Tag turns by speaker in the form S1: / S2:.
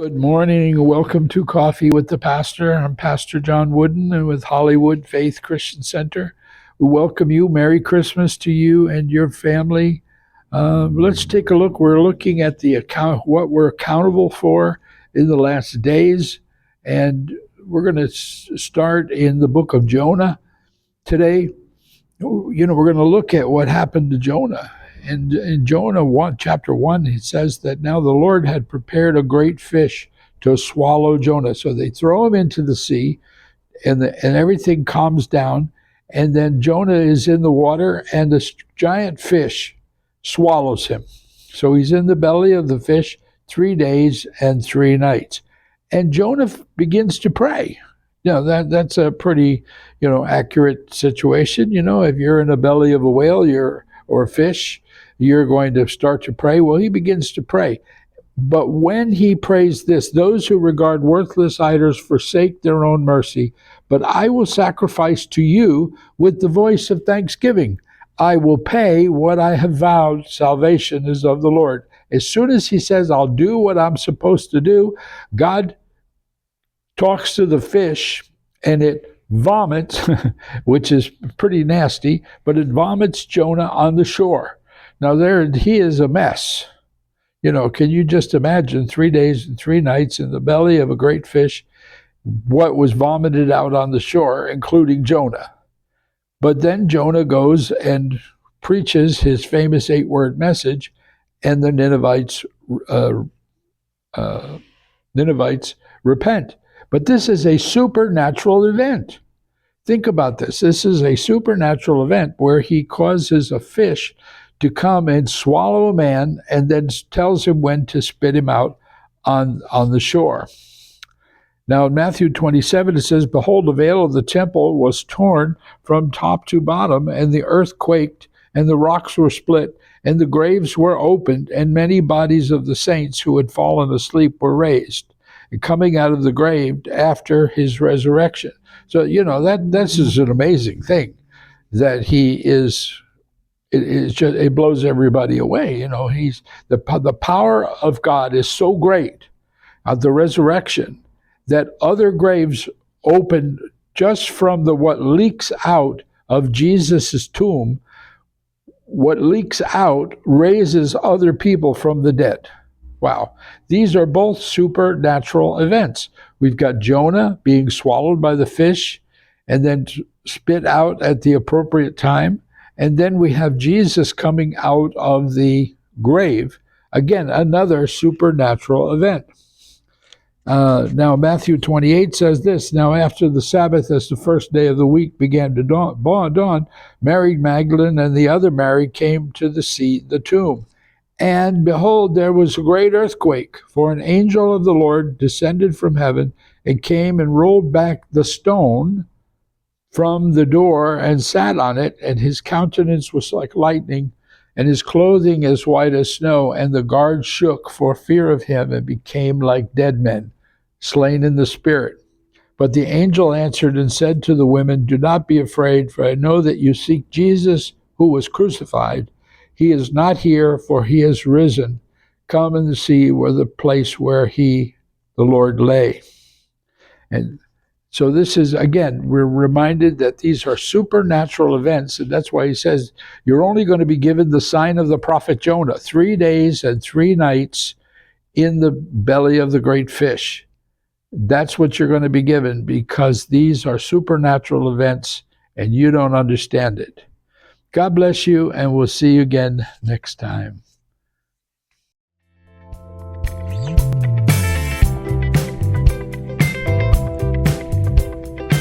S1: Good morning. Welcome to Coffee with the Pastor. I'm Pastor John Woodin and with Hollywood Faith Christian Center. We welcome you. Merry Christmas to you and your family. Let's take a look. We're looking at the account, what we're accountable for in the last days, and we're going to start in the book of Jonah today. We're going to look at what happened to Jonah. And in Jonah 1, chapter 1, it says that now the Lord had prepared a great fish to swallow Jonah. So they throw him into the sea, and everything calms down. And then Jonah is in the water, and this giant fish swallows him. So he's in the belly of the fish 3 days and 3 nights. And Jonah begins to pray. That's a pretty, accurate situation. If you're in the belly of a whale or a fish, you're going to start to pray. Well, he begins to pray. But when he prays this, those who regard worthless idols forsake their own mercy, but I will sacrifice to you with the voice of thanksgiving. I will pay what I have vowed. Salvation is of the Lord. As soon as he says, I'll do what I'm supposed to do, God talks to the fish, and it vomits, which is pretty nasty, but it vomits Jonah on the shore. Now there he is a mess. Can you just imagine 3 days and 3 nights in the belly of a great fish, what was vomited out on the shore, including Jonah? But then Jonah goes and preaches his famous 8-word message, and the Ninevites repent. But this is a supernatural event. Think about this. This is a supernatural event where he causes a fish to come and swallow a man and then tells him when to spit him out on the shore. Now in Matthew 27 it says, behold, the veil of the temple was torn from top to bottom, and the earth quaked, and the rocks were split, and the graves were opened, and many bodies of the saints who had fallen asleep were raised, and coming out of the grave after his resurrection. So, this is an amazing thing that he is. It blows everybody away. He's the power of God is so great at the resurrection that other graves open just from what leaks out of Jesus's tomb. What leaks out raises other people from the dead. Wow. These are both supernatural events. We've got Jonah being swallowed by the fish and then spit out at the appropriate time. And then we have Jesus coming out of the grave. Again, another supernatural event. Now, Matthew 28 says this, now after the Sabbath, as the first day of the week began to dawn, Mary Magdalene and the other Mary came to the tomb. And behold, there was a great earthquake, for an angel of the Lord descended from heaven and came and rolled back the stone from the door and sat on it, and his countenance was like lightning, and his clothing as white as snow, and the guards shook for fear of him and became like dead men, slain in the spirit. But the angel answered and said to the women, do not be afraid, for I know that you seek Jesus who was crucified. He is not here, for he has risen. Come and see where the place where the Lord lay. And so this is, again, we're reminded that these are supernatural events, and that's why he says you're only going to be given the sign of the prophet Jonah, 3 days and 3 nights in the belly of the great fish. That's what you're going to be given, because these are supernatural events and you don't understand it. God bless you, and we'll see you again next time.